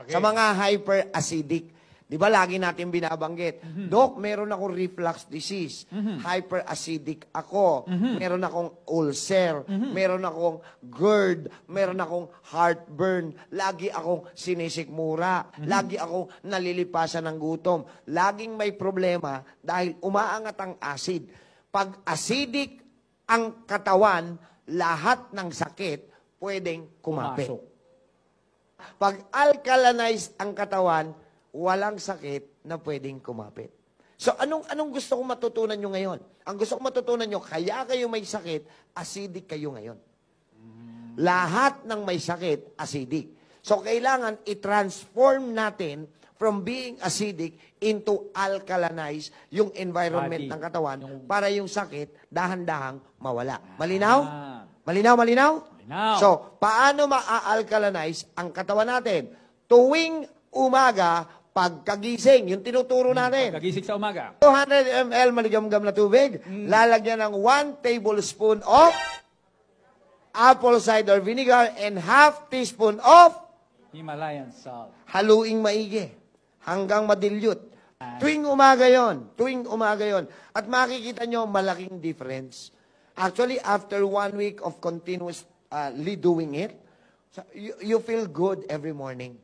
Sa mga hyperacidic. Di ba lagi natin binabanggit? Dok, meron akong reflux disease. Hyperacidic ako. Meron akong ulcer. Meron akong GERD. Meron akong heartburn. Lagi akong sinisikmura. Lagi akong nalilipasan ng gutom. Laging may problema dahil umaangat ang acid. Pag acidic ang katawan, lahat ng sakit pwedeng kumapit. Pag alkalinized ang katawan, walang sakit na pwedeng kumapit. So, anong gusto kong matutunan nyo ngayon? Ang gusto kong matutunan nyo, kaya kayo may sakit, acidic kayo ngayon. Lahat ng may sakit, acidic. So, kailangan i-transform natin from being acidic into alkalinized yung environment ng katawan para yung sakit dahan-dahang mawala. Malinaw? Malinaw? Malinaw. So, paano ma-alkalinize ang katawan natin? Tuwing umaga, pagkagising, yung tinuturo natin. Pagkagising sa umaga. 200 ml maligam-gam na tubig, lalagyan ng 1 tablespoon of apple cider vinegar and half teaspoon of Himalayan salt. haluing maigi hanggang madilyut. Tuwing umaga yon. Tuwing umaga yon. At makikita nyo malaking difference. Actually, after 1 week of continuously doing it, you feel good every morning.